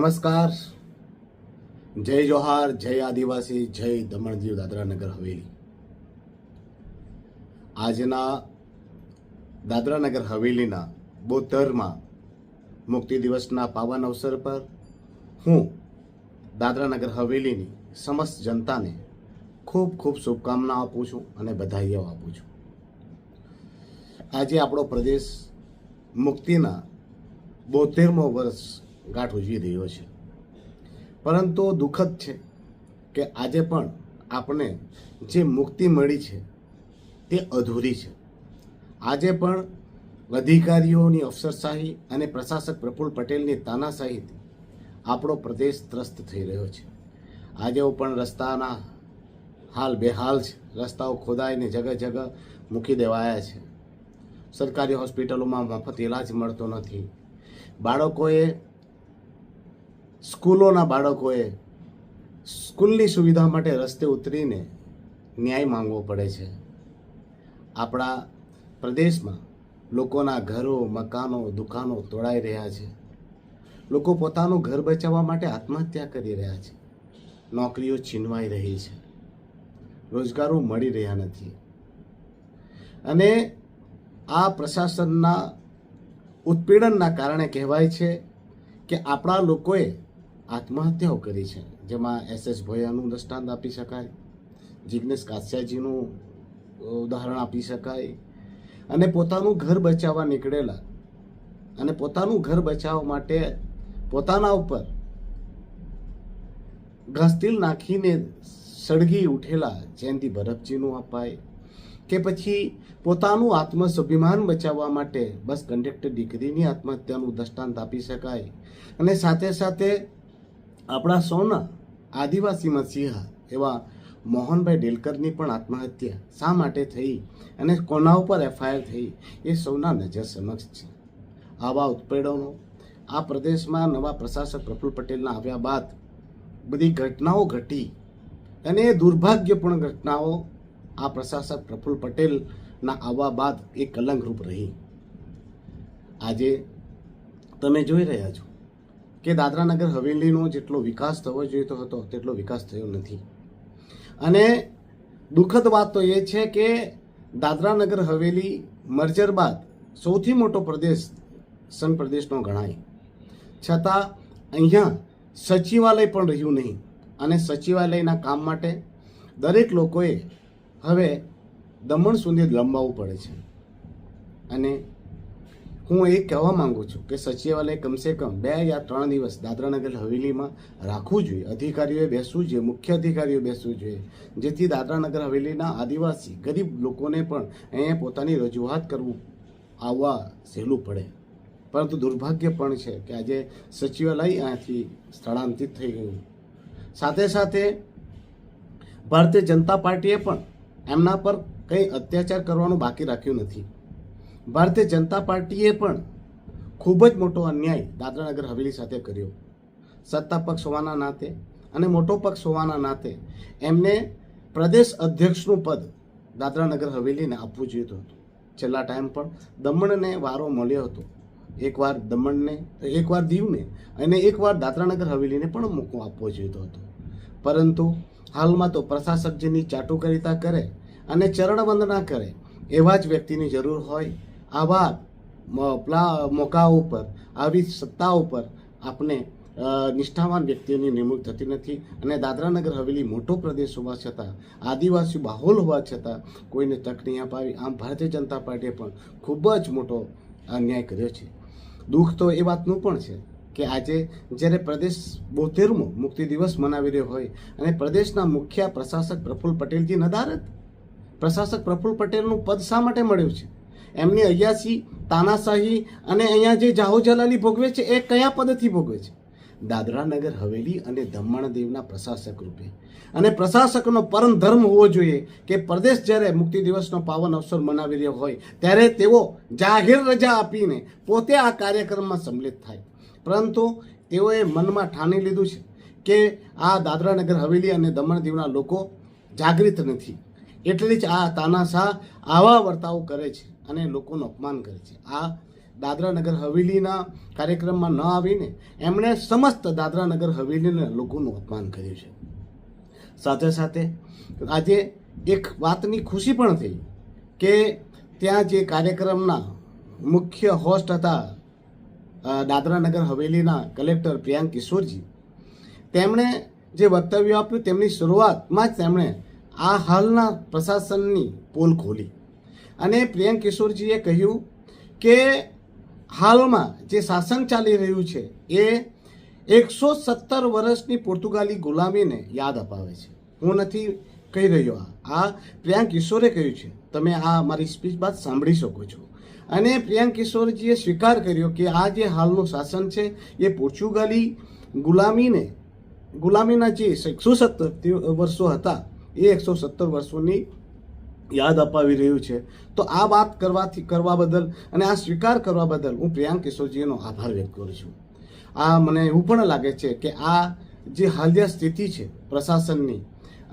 નમસ્કાર, જય જોહાર, જય આદિવાસી, જય દમણ દીવ દાદરા નગર હવેલી. આજના દાદરા નગર હવેલીના 72માં મુક્તિ દિવસના પાવન અવસર પર હું દાદરા નગર હવેલીની સમસ્ત જનતાને ખૂબ ખૂબ શુભકામનાઓ આપું છું અને બધાઈઓ આપું છું. આજે આપણો પ્રદેશ મુક્તિના 72મો વર્ષ ગાંઠ ઉજવી રહ્યો છે. પરંતુ દુઃખદ છે કે આજે પણ આપણે જે મુક્તિ મળી છે તે અધૂરી છે. આજે પણ અધિકારીઓની અફસરશાહી અને પ્રશાસક પ્રફુલ્લ પટેલની તાનાશાહીથી આપણો પ્રદેશ ત્રસ્ત થઈ રહ્યો છે. આજે પણ રસ્તાના હાલ બેહાલ છે. રસ્તાઓ ખોદાઈને જગહ જગહ મૂકી દેવાયા છે. સરકારી હોસ્પિટલોમાં મફત ઇલાજ મળતો નથી. સ્કૂલોના બાળકોએ સ્કૂલની સુવિધા માટે રસ્તે ઉતરીને ન્યાય માંગવો પડે છે. આપણા પ્રદેશમાં લોકોના ઘરો, મકાનો, દુકાનો તોડાઈ રહ્યા છે. લોકો પોતાનું ઘર બચાવવા માટે આત્મહત્યા કરી રહ્યા છે. નોકરીઓ છીનવાઈ રહી છે. રોજગારો મળી રહ્યા નથી. અને આ પ્રશાસનના ઉત્પીડનના કારણે કહેવાય છે કે આપણા લોકોએ આત્મહત્યાઓ કરી છે. જેમાં SS ભોયાનું દ્રષ્ટાંત આપી શકાય, જિગ્નેશ કાછિયાજીનું ઉદાહરણ આપી શકાય. અને પોતાનું ઘર બચાવવા નીકળેલા અને પોતાનું ઘર બચાવવા માટે પોતાના ઉપર ઘાસતીલ નાખીને સળગી ઉઠેલા જયંતિ ભરતજીનું અપાય, કે પછી પોતાનું આત્મસ્વાભિમાન બચાવવા માટે બસ કંડક્ટર દીકરીની આત્મહત્યાનું દ્રષ્ટાંત આપી શકાય. અને સાથે સાથે આપણા સૌના આદિવાસી મસીહા એવા મોહનભાઈ ડેલકરની પણ આત્મહત્યા શા માટે થઈ અને કોના ઉપર FIR થઈ એ સૌના નજર સમક્ષ છે. આવા ઉત્પીડનો આ પ્રદેશમાં નવા પ્રશાસક પ્રફુલ્લ પટેલના આવ્યા બાદ બધી ઘટનાઓ ઘટી અને એ દુર્ભાગ્યપૂર્ણ ઘટનાઓ આ પ્રશાસક પ્રફુલ્લ પટેલના આવવા બાદ એ કલંકરૂપ રહી. આજે તમે જોઈ રહ્યા છો કે દાદરા નગર હવેલીનો જેટલો વિકાસ થવો જોઈતો હતો તેટલો વિકાસ થયો નથી. અને દુઃખદ વાત તો એ છે કે દાદરા નગર હવેલી મર્જર બાદ સૌથી મોટો પ્રદેશ સંઘ પ્રદેશનો ગણાય, છતાં અહીંયા સચિવાલય પણ રહ્યું નહીં. અને સચિવાલયના કામ માટે દરેક લોકોએ હવે દમણ સુધી લંબાવવું પડે છે. અને હું એ કહેવા માંગુ છું કે સચિવાલય કમસે કમ 2 યા 3 દિવસ દાદરા નગર હવેલીમાં રાખવું જોઈએ. અધિકારીઓએ બેસવું જોઈએ, મુખ્ય અધિકારીઓ બેસવું જોઈએ, જેથી દાદરા નગર હવેલીના આદિવાસી ગરીબ લોકોને પણ અહીંયા પોતાની રજૂઆત આવવા સહેલું પડે. પરંતુ દુર્ભાગ્ય પણ છે કે આજે સચિવાલય અહીંયાથી સ્થળાંતરિત થઈ ગયું. સાથે સાથે ભારતીય જનતા પાર્ટીએ પણ એમના પર કંઈ અત્યાચાર કરવાનું બાકી રાખ્યું નથી. ભારતીય જનતા પાર્ટીએ પણ ખૂબ જ મોટો અન્યાય દાદરા નગર હવેલી સાથે કર્યો. સત્તા પક્ષ હોવાના નાતે અને મોટો પક્ષ હોવાના નાતે એમને પ્રદેશ અધ્યક્ષનું પદ દાદરા નગર હવેલીને આપવું જોઈતું હતું. છેલ્લા ટાઈમ પણ દમણને વારો મળ્યો હતો. એકવાર દમણને, એકવાર દીવને અને એકવાર દાદરા નગર હવેલીને પણ મોકો આપવો જોઈતો હતો. પરંતુ હાલમાં તો પ્રશાસકજીની ચાટુકારિતા કરે અને ચરણ વંદના કરે એવા જ વ્યક્તિની જરૂર હોય. આવા મોકાઓ ઉપર, આવી સત્તા ઉપર આપણે નિષ્ઠાવાન વ્યક્તિઓની નિમણૂક થતી નથી. અને દાદરા નગર હવેલી મોટો પ્રદેશ હોવા છતાં, આદિવાસી બાહુલ હોવા છતાં કોઈને તક નહીં અપાવી. આમ ભારતીય જનતા પાર્ટીએ પણ ખૂબ જ મોટો અન્યાય કર્યો છે. દુઃખ તો એ વાતનું પણ છે કે આજે જ્યારે પ્રદેશ 72મો મુક્તિ દિવસ મનાવી રહ્યો હોય અને પ્રદેશના મુખ્ય પ્રશાસક પ્રફુલ્લ પટેલજી નદારદ. પ્રશાસક પ્રફુલ્લ પટેલનું પદ શા માટે મળ્યું છે? એમની અયાસી, તાનાશાહી અને અહીંયા જે જાહો જલાલી ભોગવે છે એ કયા પદથી ભોગવે છે? દાદરા નગર હવેલી અને દમણ દીવના પ્રશાસક રૂપે. અને પ્રશાસકનો પરમ ધર્મ હોવો જોઈએ કે પ્રદેશ જ્યારે મુક્તિ દિવસનો પાવન અવસર મનાવી રહ્યો હોય ત્યારે તેઓ જાહેર રજા આપીને પોતે આ કાર્યક્રમમાં સંમિલિત થાય. પરંતુ તેઓએ મનમાં ઠાની લીધું છે કે આ દાદરા નગર હવેલી અને દમણ દીવના લોકો જાગૃત નથી, એટલે જ આ તાનાશાહ આવા વર્તાવ કરે છે અને લોકોનું અપમાન કરે છે. આ દાદરા નગર હવેલીના કાર્યક્રમમાં ન આવીને એમણે સમસ્ત દાદરા નગર હવેલીના લોકોનું અપમાન કર્યું છે. સાથે સાથે આજે એક વાતની ખુશી પણ થઈ કે ત્યાં જે કાર્યક્રમના મુખ્ય હોસ્ટ હતા દાદરા નગર હવેલીના કલેક્ટર પ્રિયાંક કિશોરજી, તેમણે જે વક્તવ્ય આપ્યું તેમની શરૂઆતમાં જ તેમણે આ હાલના પ્રશાસનની પોલ ખોલી અને પ્રિયાંક કિશોરજીએ કહ્યું કે હાલમાં જે શાસન ચાલી રહ્યું છે એ 117 વર્ષની પોર્તુગાલી ગુલામીને યાદ અપાવે છે. હું નથી કહી રહ્યો, આ પ્રિયાંક કિશોરે કહ્યું છે. તમે આ મારી સ્પીચ બાદ સાંભળી શકો છો. અને પ્રિયાંક કિશોરજીએ સ્વીકાર કર્યો કે આ જે હાલનું શાસન છે એ પોર્ચુગાલી ગુલામીના જે 117 વર્ષો હતા એ 117 વર્ષોની યાદ અપાવી રહ્યું છે. તો આ વાત કરવા બદલ અને આ સ્વીકાર કરવા બદલ હું પ્રિયાંક કિશોરજીનો આભાર વ્યક્ત કરું છું. આ મને એવું પણ લાગે છે કે આ જે હાલિયા સ્થિતિ છે પ્રશાસનની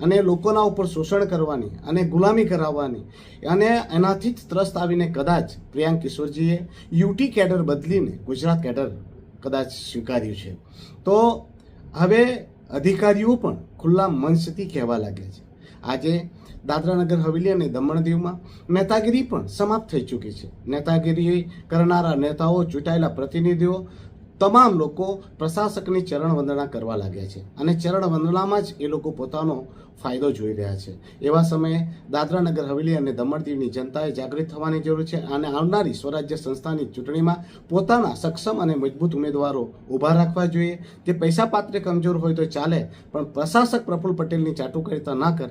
અને લોકોના ઉપર શોષણ કરવાની અને ગુલામી કરાવવાની અને એનાથી જ ત્રસ્ત આવીને કદાચ પ્રિયાંક કિશોરજીએ યુટી કેડર બદલીને ગુજરાત કેડર કદાચ સ્વીકાર્યું છે. તો હવે અધિકારીઓ પણ ખુલ્લા મંચથી કહેવા લાગ્યા છે. આજે દાદરા નગર હવેલી અને દમણ દીવમાં નેતાગીરી પણ સમાપ્ત થઈ ચૂકી છે. નેતાગીરી કરનારા નેતાઓ, ચૂંટાયેલા પ્રતિનિધિઓ, તમામ લોકો પ્રશાસકની ચરણ વંદના કરવા લાગ્યા છે અને ચરણ વંદનામાં જ એ લોકો પોતાનો ફાયદો જોઈ રહ્યા છે. એવા સમયે દાદરા નગર હવેલી અને દમણ દીવની જનતાએ જાગૃત થવાની જરૂર છે અને આવનારી સ્વરાજ્ય સંસ્થાની ચૂંટણીમાં પોતાના સક્ષમ અને મજબૂત ઉમેદવારો ઊભા રાખવા જોઈએ. જે પૈસા પાત્રે કમજોર હોય તો ચાલે, પણ પ્રશાસક પ્રફુલ્લ પટેલની ચાટુકારિતા ના કરે.